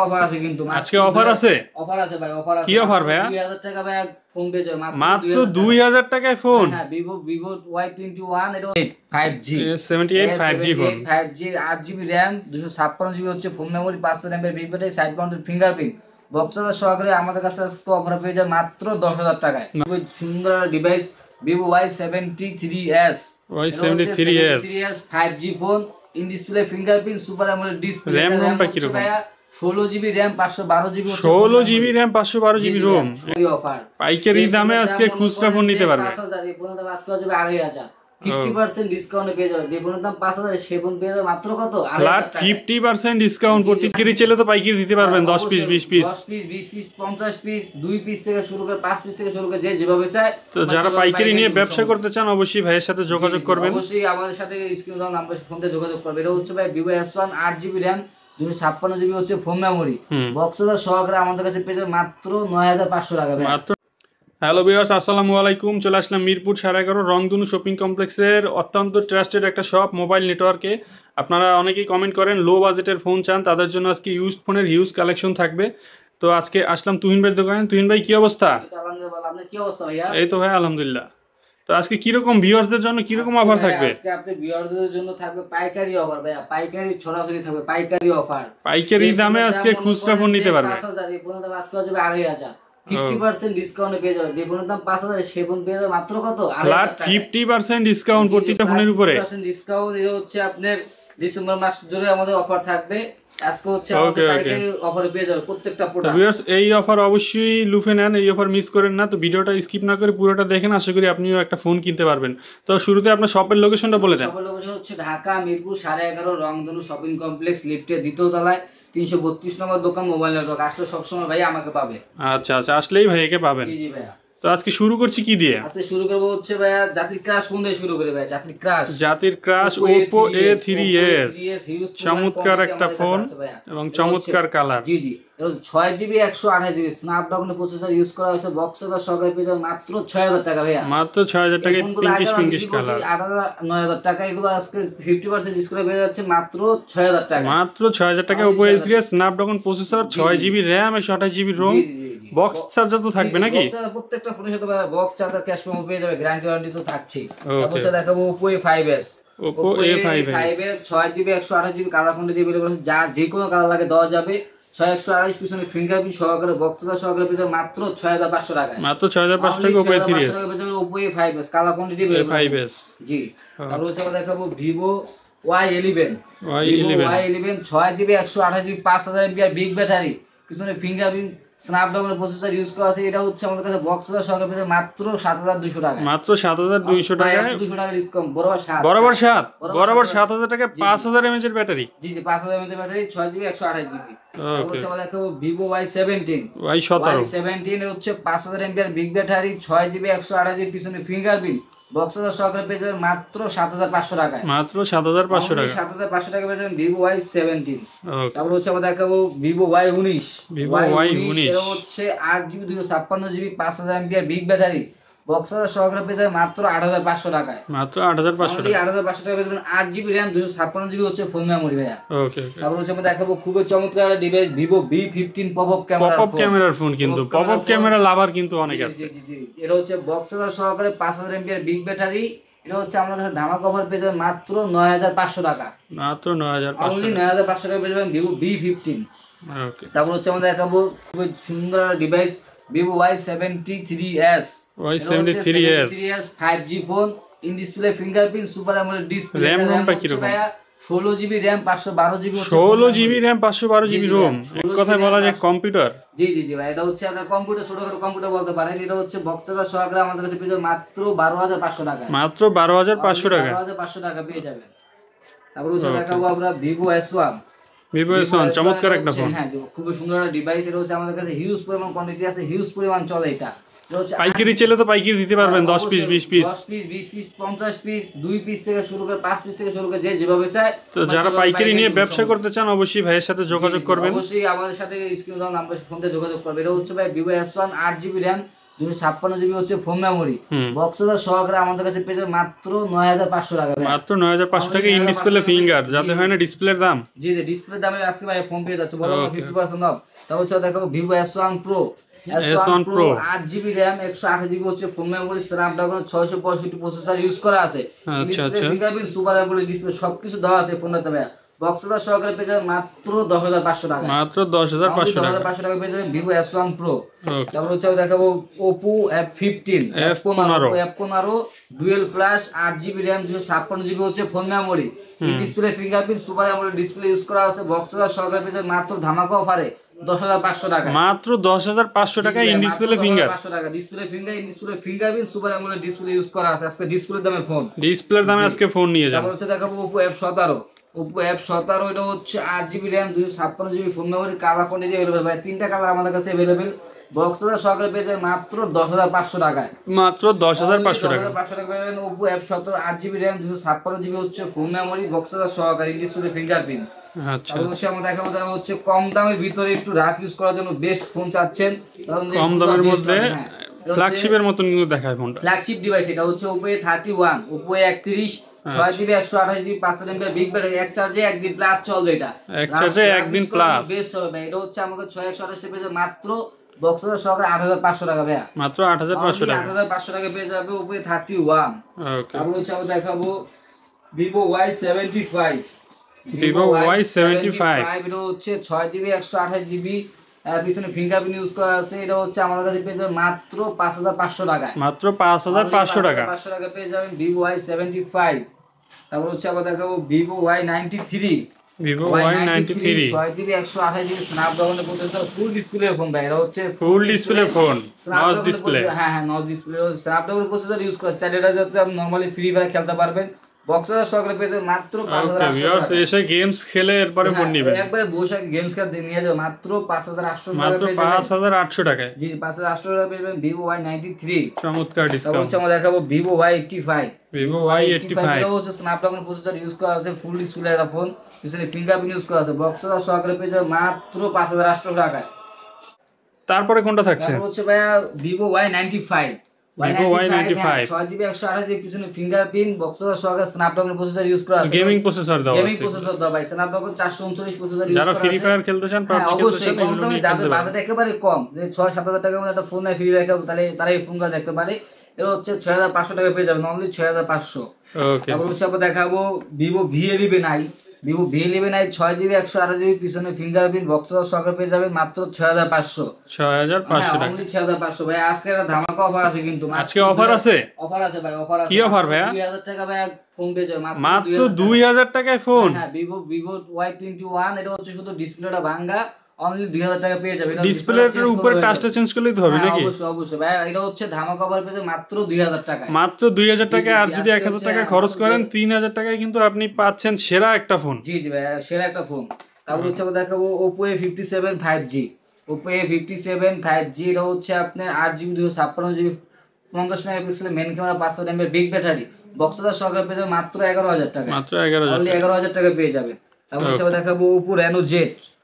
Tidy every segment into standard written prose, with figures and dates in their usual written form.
Offer আছে কিন্তু আজকে অফার আছে ভাই, অফার আছে। কি অফার ভাইয়া? 2000 টাকা ভাই ফোন পেয়ে যাবে মাত্র 2000 টাকায় ফোন। হ্যাঁ, Vivo Y21 এটা 5G 78 5G phone, 5G 8GB RAM 256GB হচ্ছে phone memory, 500 mAh big battery, side mounted fingerprint বক্সটা সহকারে আমাদের কাছে আজকে অফার পেয়ে যায় মাত্র 10000 টাকায়। খুব সুন্দর device Vivo Y73s 5G phone, in display fingerprint, super AMOLED display. RAM রোমটা কি রকম? 16GB RAM 512GB 16GB RAM 512GB ROM। Offer পাইকারি দামে আজকে খুচরা ফোন নিতে পারবে। 5000 এই ফোনের দাম আজকে হবে 2500, 50% ডিসকাউন্টে পেয়ে যাবে। যে ফোনের দাম 5000 সে ফোন পেয়ে যাবে মাত্র কত? Flat 50% discount. প্রতিকারি চাইলে তো পাইকারি দিতে পারবেন 10 piece 20 piece 10 piece 20 piece 50 piece 2 piece থেকে শুরু করে 5 পিস থেকে শুরু করে যে যেভাবে চায়। তো যারা পাইকারি নিয়ে ব্যবসা করতে চান অবশ্যই ভাইয়ের সাথে যোগাযোগ করবেন। অবশ্যই আমাদের সাথে স্ক্রিন দাও নাম্বার ফোনে যোগাযোগ করবে। এটা হচ্ছে ভাই Vivo S1 8GB RAM 256GB হচ্ছে ফোন মেমরি বক্সটা সহকারে আমাদের কাছে পেয়ে যাবে মাত্র 9500 টাকা ভাই। মাত্র। হ্যালো ভিউয়ার্স, আসসালামু আলাইকুম। চলে আসলাম মিরপুর 11.5 রংধনু শপিং কমপ্লেক্সের অত্যন্ত ট্রাস্টেড একটা শপ মোবাইল নেটওয়ার্কে। আপনারা অনেকেই কমেন্ট করেন লো বাজেটের ফোন চান, তাদের জন্য আজকে ইউজড ফোনের হিউজ কালেকশন থাকবে। তো আজকে আসলাম তুহিন ভাইয়ের দোকানে। তুহিন ভাই কি অবস্থা? আলহামদুলিল্লাহ, আপনার কি অবস্থা ভাইয়া? এই তো ভাই আলহামদুলিল্লাহ। তো আজকে কি রকম ভিউয়ার্সদের জন্য কি রকম অফার থাকবে? আজকে আপনাদের ভিউয়ারদের জন্য থাকবে পাইকারি অফার ভাইয়া, পাইকারি ছড়াছড়ি থাকবে পাইকারি অফার। পাইকারি দামে আজকে খুচরা ফোন নিতে পারবে। 5000 এই ফোনের দাম আজকে হবে 2500, 50% ডিসকাউন্টে পেয়ে যাবে। যে ফোনের দাম 5000 সে ফোন পেয়ে যাবে মাত্র কত? ফ্ল্যাট 50% ডিসকাউন্ট প্রতিটা ফোনের উপরে। 50% ডিসকাউন্ট। এটা হচ্ছে আপনার ডিসেম্বর মাস জুড়ে আমাদের অফার থাকবে। আজকে হচ্ছে আমাদের পাইকারি অফারে পেয়ে যাবে প্রত্যেকটা প্রোডাক্ট। ভিউয়ার্স, এই অফার অবশ্যই লুফে নেন, এই অফার মিস করেন না। তো ভিডিওটা স্কিপ না করে পুরোটা দেখেন, আশা করি আপনিও একটা ফোন কিনতে পারবেন। তো শুরুতে আপনার শপের লোকেশনটা বলে দেন। শপের লোকেশন হচ্ছে ঢাকা মিরপুর 11.5 রংধনু শপিং কমপ্লেক্স, লিফটের দ্বিতীয় তলায় 332 নম্বর দোকান, মোবাইল নেটওয়ার্ক। আসলে সবসময় ভাই আমাকে পাবে। আচ্ছা আচ্ছা, আসলেই ভাইকে পাবেন। জি জি ভাইয়া। তো আজকে শুরু করছি কি দিয়ে? আজকে শুরু করব হচ্ছে ভাইয়া জাতির ক্রাশ ফোন দিয়ে শুরু করে ভাই। জাতির ক্রাশ Oppo A3s চমৎকার একটা ফোন এবং চমৎকার কালার। জি জি, 6GB 128GB স্ন্যাপড্রাগনের প্রসেসর ইউজ করা হয়েছে। বক্সটা সহকারে পেয়ে যাবেন মাত্র 6000 টাকা ভাইয়া। মাত্র 6000 টাকায় পিঙ্কিশ কালার। 9000 টাকা এগুলো আজকে 50% ডিসকাউন্টে পেয়ে যাচ্ছে মাত্র 6000 টাকা। মাত্র 6000 টাকায় Oppo A3s Snapdragon processor, 6GB RAM 128GB ROM। Box charger তো থাকবে নাকি? প্রত্যেকটা ফোনের সাথে বক্স চার্জার ক্যাশ মেমো পেয়ে যাবে, গ্যারান্টি ওয়ারেন্টি তো থাকছেই। তারপর দেখাবো Oppo A5s 6GB 128GB colour ফোনটি अवेलेबल আছে। যার যে কোনো কালার লাগে দেওয়া যাবে। 6128 পিছনে ফিঙ্গারপ্রিন্ট সহকারে বক্সটা সহকারে পেয়ে যাবে মাত্র 6500 টাকা। মাত্র 6500 টাকা Oppo A3s Oppo A5s colour quantity A5s। জি, তারপর হচ্ছে দেখাবো Vivo Y11 6GB 128GB 5000 mAh big battery, পিছনে ফিঙ্গারপ্রিন্ট স্ন্যাপড্রাগনের প্রসেসর ইউজ করা আছে। এটা হচ্ছে আমাদের কাছে বক্সটা সহকারে পেয়ে যাবে মাত্র 7200 টাকা। মাত্র 7200 টাকায় 200 টাকা ডিসকাউন্ট। বরাবর 7000 টাকায় 5000 mAh এর ব্যাটারি। জি জি, 5000 mAh এর ব্যাটারি, 6GB 128GB। হচ্ছে আমরা দেখাবো Vivo Y17 হচ্ছে 5000 mAh big battery, 6GB 128GB পিছনে ফিঙ্গারপ্রিন্ট বক্সটা সহকারে পেয়ে যাবেন মাত্র 7500 টাকায়। মাত্র 7500 টাকা। 7500 টাকা পেয়ে যাবেন Vivo Y17। তারপর হচ্ছে আমরা দেখাবো Vivo Y19 এটা হচ্ছে 8GB 256GB 5000 mAh big battery, বক্সটা সহকারে পেয়ে যাবেন মাত্র 8500 টাকায়। মাত্র 8500 টাকা। 8500 টাকা পেয়ে যাবেন 8GB RAM 256GB হচ্ছে ফোন মেমরি ভাইয়া। ওকে। তারপর হচ্ছে আমরা দেখাবো খুবই চমৎকার একটা ডিভাইস Vivo V15 পপআপ ক্যামেরার ফোন। কিন্তু পপআপ ক্যামেরা লাভার কিন্তু অনেক আছে। জি জি, এটা হচ্ছে বক্সটা সহকারে 5000 mAh বিগ ব্যাটারি। এটা হচ্ছে আমাদের কাছে ধামাকা অফার পেয়ে যাবেন মাত্র 9500 টাকা। মাত্র 9500 টাকা। 9500 টাকা পেয়ে যাবেন Vivo V15। ওকে। তারপর হচ্ছে আমরা দেখাবো খুবই সুন্দর একটা device Vivo Y73s 5G phone, in display fingerprint, super AMOLED display. RAM রোমটা কি রকম? 16GB RAM 512GB 16GB RAM 512GB ROM। এক কথায় বলা যায় কম্পিউটার। জি জি জি ভাই, এটা হচ্ছে আপনার কম্পিউটার, ছোটখাটো কম্পিউটার বলতে পারেন। এটা হচ্ছে বক্সটা সহকারে আমাদের কাছে পেয়ে যাবেন মাত্র 12500 টাকা। মাত্র 12500 টাকা। 12500 টাকা পেয়ে যাবেন। তারপর হচ্ছে দেখাবো আমরা Vivo S1 চমৎকার একটা ফোন। হ্যাঁ, খুব সুন্দর একটা ডিভাইস। এটা হচ্ছে আমাদের কাছে হিউজ পরিমাণ কোয়ান্টিটি আছে, হিউজ পরিমাণ চলে। এটা পাইকারি চাইলে তো পাইকারি দিতে পারবেন 10 piece 20 piece 20 piece 50 piece 2 piece থেকে শুরু করে 5 পিস থেকে শুরু করে যে যেভাবে চায়। তো যারা পাইকারি নিয়ে ব্যবসা করতে চান অবশ্যই ভাইয়ের সাথে যোগাযোগ করবেন। অবশ্যই আমাদের সাথে স্ক্রিন দাও নাম্বার ফোনে যোগাযোগ করবেন। এটা হচ্ছে ভাই Vivo S1 8GB RAM 256 GB হচ্ছে ফোন মেমোরি, বক্স সহকারে আমাদের কাছে পেয়ে যাবেন মাত্র 9500 টাকা। মাত্র 9500 টাকা ইন ডিসপ্লে ফিঙ্গার, যাতে হয় না ডিসপ্লের দাম। জি জি, ডিসপ্লে দামে আজকে ভাই ফোন পেয়ে যাচ্ছে, বলো 50% অফ। তারপর হচ্ছে দেখাবো Vivo S1 Pro, S1 Pro 8GB RAM 128GB হচ্ছে phone memory, Snapdragon 665 processor use করা আছে। আচ্ছা display fingerprint super AMOLED display সবকিছু দেওয়া আছে ফোনটাতে ভাই। বক্স সহকারে পেয়ে যাবেন মাত্র 10500 টাকা। মাত্র 10500 টাকা। 10500 টাকা পেয়ে যাবেন ভিভো S1 Pro। তারপর হচ্ছে দেখাবো Oppo F15, F15 dual flash 8GB RAM 256GB হচ্ছে phone memory, display fingerprint super AMOLED display use করা আছে। বক্স সহকারে পেয়ে যাবেন মাত্র ধামাকা অফারে 10500 টাকা। মাত্র 10500 টাকা ইন ডিসপ্লে ফিঙ্গার। 500 টাকা display finger, in display fingerprint super AMOLED display use করা আছে। আজকে ডিসপ্লের দামে ফোন, ডিসপ্লের দামে আজকে ফোন নিয়ে যান। তারপর হচ্ছে দেখাবো Oppo F17, Oppo F17 এটা হচ্ছে 8GB RAM 256GB phone memory, colour quantity available ভাই, তিনটা কালার আমাদের কাছে अवेलेबल। বক্স সহকারে পেয়ে যাবেন মাত্র 10500 টাকায়। মাত্র 10500 টাকা। 10500 টাকা পাবেন Oppo F17 8GB RAM 256GB হচ্ছে ফোন মেমোরি, বক্স সহকারে ইন ডিসপ্লে ফিঙ্গারপ্রিন্ট। আচ্ছা, হচ্ছে আমরা দেখাবো যারা হচ্ছে কম দামের ভিতরে একটু রাফ ইউজ করার জন্য বেস্ট ফোন চাচ্ছেন, কম দামের মধ্যে ফ্ল্যাগশিপের মতন কিন্তু দেখায় ফোনটা। ফ্ল্যাগশিপ ডিভাইস এটা হচ্ছে Oppo A31, Oppo A31 6GB 128GB 500mAh big battery, এক চার্জে একদিন প্লাস চলবে। এটা এক চার্জে একদিন প্লাস বেস্ট হবে। এটা হচ্ছে আমাদের 6128 পেয়ে যাবে মাত্র বক্স সহকারে 8500 টাকা ভাইয়া। মাত্র 8500 টাকা। 8500 টাকা পেয়ে যাবে Oppo A31। ওকে, তারপর হচ্ছে আমরা দেখাবো Vivo Y75, Vivo Y75 এটা হচ্ছে 6GB 128GB পিছনে ফিঙ্গারপ্রিন্ট ইউজ করা আছে। এটা হচ্ছে আমাদের কাছে পেয়ে যাবেন মাত্র 5500 টাকায়। মাত্র 5500 টাকা। 500 টাকা পেয়ে যাবেন Vivo Y75। তারপর হচ্ছে আমরা দেখাবো Vivo Y93, Vivo Y93 6GB 128GB স্ন্যাপড্রাগনের প্রসেসর, ফুল ডিসপ্লে ফোন ভাই। এটা হচ্ছে full display phone, notch display. হ্যাঁ হ্যাঁ, নচ ডিসপ্লে স্ন্যাপড্রাগনের প্রসেসর ইউজ করা আছে। এটা যাতে আপনি নরমালি ফ্রি ফায়ার খেলতে পারবেন। বক্সের সহকারে পেয়ে যাবেন মাত্র 5800 টাকা। এসে গেমস খেলে এরপরে ফোন নেবেন, একবারে বসে গেমস খেলতে নিয়ে যাবে মাত্র 5800 টাকা। মাত্র 5800 টাকায়। জি 5800 টাকা পেয়ে যাবেন Vivo Y93। চমৎকার ডিসকাউন্ট। হচ্ছে আমরা দেখাবো Vivo Y85, Vivo Y85 এটা হচ্ছে স্ন্যাপড্রাগন প্রসেসর ইউজ করা আছে, ফুল ডিসপ্লে একটা ফোন, পিছনে ফিঙ্গারপ্রিন্ট ইউজ করা আছে। বক্সের সহকারে পেয়ে যাবে মাত্র 5800 টাকায়। তারপরে কোনটা থাকছে? তারপর হচ্ছে ভাইয়া Vivo Y95, Vivo Y95 6GB 128GB পিছনে ফিঙ্গারপ্রিন্ট, বক্সের সহকারে স্ন্যাপড্রাগন প্রসেসর ইউজ করা আছে। গেমিং প্রসেসর দাও, গেমিং প্রসেসর দাও ভাই, স্ন্যাপড্রাগন 439 প্রসেসর ইউজ করা আছে। যারা ফ্রি ফায়ার খেলতে চান, PUBG খেলতে চান, এগুলো নিয়ে খেলতে পারেন। বাজেট একেবারে কম, যে 6-7000 টাকার মধ্যে একটা ফোন নাই ফ্রি ফায়ার খেলতে, তাহলে তারা এই ফোনটা দেখতে পারে। এটা হচ্ছে 6500 টাকা পেয়ে যাবেন, অনলি 6500। ওকে, তারপর হচ্ছে আমরা দেখাবো Vivo V11i, Vivo V11i 6GB 128GB পিছনে ফিঙ্গারপ্রিন্ট, বক্সের সহকারে পেয়ে যাবেন মাত্র 6500। 6500 টাকা, অনলি 6500 ভাই। আজকে একটা ধামাকা অফার আছে কিন্তু, আজকে অফার আছে। অফার আছে ভাই, অফার আছে। কি অফার ভাইয়া? 2000 টাকা ভাই ফোন পেয়ে যাবে মাত্র 2000 টাকায় ফোন। হ্যাঁ, Vivo Y21, এটা হচ্ছে শুধু ডিসপ্লেটা ভাঙা, অনলি 2000 টাকা পেয়ে যাবে। এটা ডিসপ্লের উপরে টাচটা চেঞ্জ করলেই তো হবে নাকি? অবশ্যই অবশ্যই ভাই, এটা হচ্ছে ধামাকা অফার পেয়ে যাবে মাত্র 2000 টাকা। মাত্র 2000 টাকা। আর যদি 1000 টাকা খরচ করেন 3000 টাকায় কিন্তু আপনি পাচ্ছেন সেরা একটা ফোন। জি জি ভাই, সেরা একটা ফোন। তারপর হচ্ছে আমরা দেখাবো Oppo A57 5G, Oppo A57 5G, এটা হচ্ছে আপনার 8GB 256GB 50 মেগাপিক্সেলের main camera, 500mAh big battery, বক্সটা সহকারে পেয়ে যাবে মাত্র 11000 টাকা। মাত্র 11000 অনলি 11000 টাকা পেয়ে যাবেন। তারপর হচ্ছে আমরা দেখাবো Oppo Reno Z,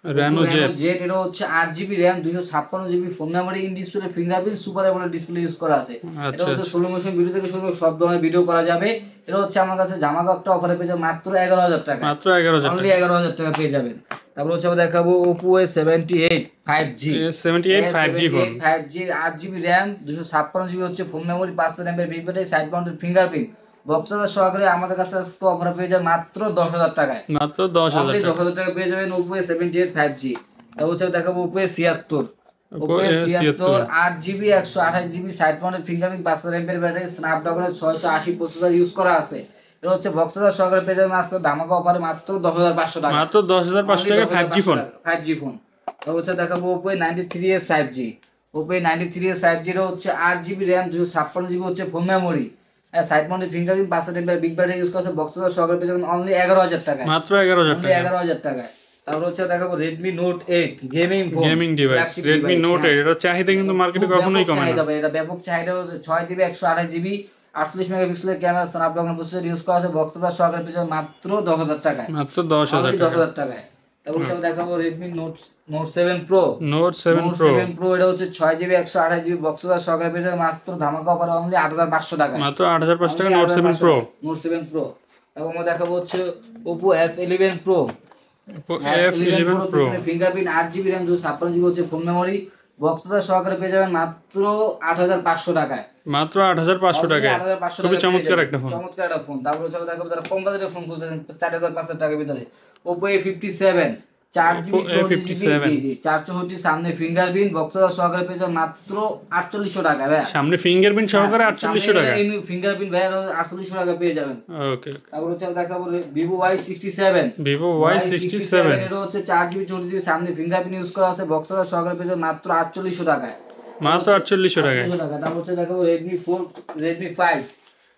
এটা হচ্ছে 8GB RAM 256GB phone memory, in display fingerprint super AMOLED display use করা আছে। এটা হচ্ছে স্লো মোশন ভিডিও থেকে শুরু করে সব ধরনের ভিডিও করা যাবে। এটা হচ্ছে আমার কাছে জামাকা একটা অফারে পেয়ে যাবেন মাত্র 11000 টাকা। মাত্র 11000 অনলি 11000 টাকা পেয়ে যাবেন। তারপর হচ্ছে আমরা দেখাবো Oppo A78 5G, 5G phone, 5G 8GB RAM 256GB হচ্ছে phone memory, 500mAh big battery, side mounted fingerprint, বক্সটা সহকারে আমাদের কাছে আজকে অফার পেয়ে যাবে মাত্র 10000 টাকায়। মাত্র 10000 টাকা। 10000 টাকা পেয়ে যাবেন Oppo A78 5G। তারপর হচ্ছে দেখাবো Oppo A76, Oppo A76 8GB 128GB side mounted fingerprint, 500mAh battery, স্ন্যাপড্রাগনের 680 প্রসেসর ইউজ করা আছে। এটা হচ্ছে বক্সটা সহকারে পেয়ে যাবেন আজকে ধামাকা অফারে মাত্র 10500 টাকা। মাত্র 10500 টাকা 5G ফোন, 5G ফোন। তারপর হচ্ছে দেখাবো Oppo A93s 5G, Oppo A93s 5G এর হচ্ছে 8GB RAM 256GB হচ্ছে phone memory, side mounted fingerprint, 500mAh big battery use করছে, বক্সটা সহকারে পেয়ে যাবেন অনলি 11000 টাকা। মাত্র 11000 টাকা, 11000 টাটায়। তারপর হচ্ছে দেখাবো Redmi Note 8 gaming phone, gaming device, Redmi Note 8, এটা চাহিদা কিন্তু মার্কেটে কখনোই কমে না। এটা ব্যাপক চাহিদা, 6GB 128GB 48 মেগাপিক্সেলের ক্যামেরা, স্ন্যাপড্রাগন প্রসেসর ইউজ করা আছে, বক্সটা সহকারে পেয়ে যাবেন মাত্র 10000 টাকায়। মাত্র 10000 টাকা, 10000 টাকায়। তারপর হচ্ছে আমরা দেখাবো Redmi Note 7 Pro। Note 7 Pro এটা হচ্ছে 6GB 128GB বক্স সহকারে পেয়ে যাবে মাত্র ধামাকা অফার অনলি 8500 টাকায়, মাত্র 8500 টাকা Note 7 Pro। Note 7 Pro। তারপর আমরা দেখাবো হচ্ছে Oppo F11 Pro। Fingerprint 8GB RAM 256GB হচ্ছে ফোন মেমোরি বক্স সহকারে পেয়ে যাবেন মাত্র 8500 টাকায়, মাত্র 8500 টাকায়। খুবই চমৎকার একটা ফোন, চমৎকার একটা ফোন। তারপর হচ্ছে আমরা দেখাবো যারা কম বাজেটের ফোন খুঁজছেন 4500 টাকার ভিতরে Oppo A57 4GB 464 সামনে ফিঙ্গারপ্রিন্ট বক্স সহকারে পেয়ে যাবেন মাত্র 4800 টাকা ভাই, সামনে ফিঙ্গারপ্রিন্ট সহকারে 4800 টাকা, ফিঙ্গারপ্রিন্ট ভাই 4800 টাকা পেয়ে যাবেন। ওকে। তারপর হচ্ছে আমরা দেখাবো Vivo Y67 এটা হচ্ছে 4GB 64GB সামনে ফিঙ্গারপ্রিন্ট ইউজ করা আছে বক্স সহকারে পেয়ে যাবেন মাত্র 4800 টাকায়, মাত্র 4800 টাকায়। তারপর হচ্ছে দেখাবো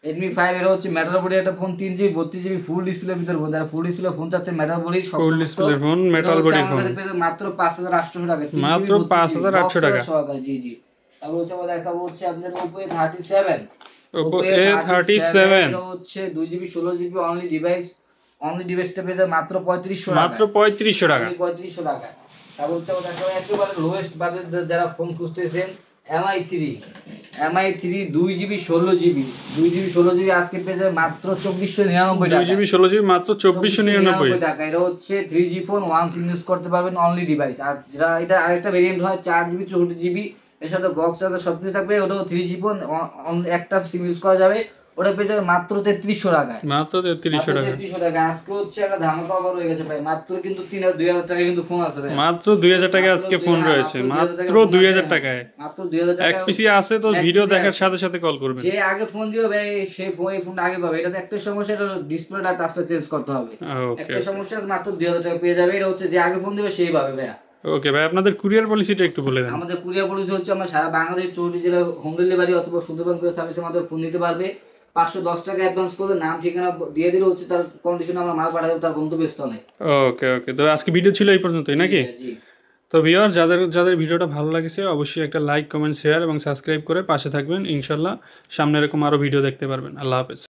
Redmi 5 এটা হচ্ছে মেটাল বডি একটা ফোন 3GB 32GB ফুল ডিসপ্লের ভিতর ফোন, যারা ফুল ডিসপ্লে ফোন চাচ্ছেন মেটাল বডি ফুল display phone metal body phone মাত্র 5800 টাকা, মাত্র 5800 টাকা। জি জি। তারপর হচ্ছে আমরা দেখাবো হচ্ছে আপনাদের Oppo A37 এটা হচ্ছে 2GB 16GB অনলি ডিভাইসটা পেয়ে যাবে মাত্র 3500 টাকা, মাত্র 3500 টাকা। 3500 টাকা। তারপর হচ্ছে আমরা দেখাবো একেবারে লোয়েস্ট বাজেট যারা ফোন খুঁজতেছেন MI3 2GB 16GB আজকে পেয়ে যাবে মাত্র 2499 টাকা, 2GB 16GB মাত্র 2499 টাকা। এটা হচ্ছে 3G phone one SIM use করতে পারবেন অনলি ডিভাইস। আর যেটা এটা আরেকটা ভেরিয়েন্ট হয় 4GB 64GB এর সাথে বক্স আছে সবকিছু থাকবে, ওটাও 3G ফোন একটা সিম ইউজ করা যাবে, ওটা পেয়ে যাবে মাত্র 3300 টাকায়, মাত্র 3300 টাকা। 3300 টাকা আজকে হচ্ছে একটা ধামাকা অফার হয়ে গেছে ভাই, মাত্র কিন্তু 2000 টাকা কিন্তু ফোন আছে ভাই, মাত্র 2000 টাকা আজকে ফোন রয়েছে, মাত্র 2000 টাকায়, মাত্র 2000 টাকা। এক পিসি আছে তো ভিডিও দেখার সাথে সাথে কল করবেন, যে আগে ফোন দিও ভাই সেই ফোন এই ফোনটা আগে পাবে। এটাতে একটা সমস্যা, এটা ডিসপ্লেটা টাচটা চেঞ্জ করতে হবে, একটা সমস্যা আছে, মাত্র 2000 টাকা পেয়ে যাবে। এটা হচ্ছে যে আগে ফোন দিবে সেই পাবে ভাই। ওকে ভাই, আপনাদের কুরিয়ার পলিসিটা একটু বলে দেন। আমাদের কুরিয়ার পলিসি হচ্ছে আমরা সারা বাংলাদেশ 64 জেলায় হোম ডেলিভারি অথবা সুন্দরবন কুরিয়ার সার্ভিসের মাধ্যমে ফোন নিতে পারবে। 510 টাকা অ্যাডভান্স করে নাম ঠিকানা দিয়ে দিলে হচ্ছে তার কন্ডিশনে আমরা মাল পাঠাবো তার গন্তব্যস্থলে। ওকে ওকে, তো আজকে ভিডিও ছিল এই পর্যন্তই নাকি? জি। তো ভিউয়ার্স, যাদের ভিডিওটা ভালো লাগছে অবশ্যই একটা লাইক কমেন্ট শেয়ার এবং সাবস্ক্রাইব করে পাশে থাকবেন। ইনশাল্লাহ সামনে এরকম আরো ভিডিও দেখতে পারবেন। আল্লাহ হাফেজ।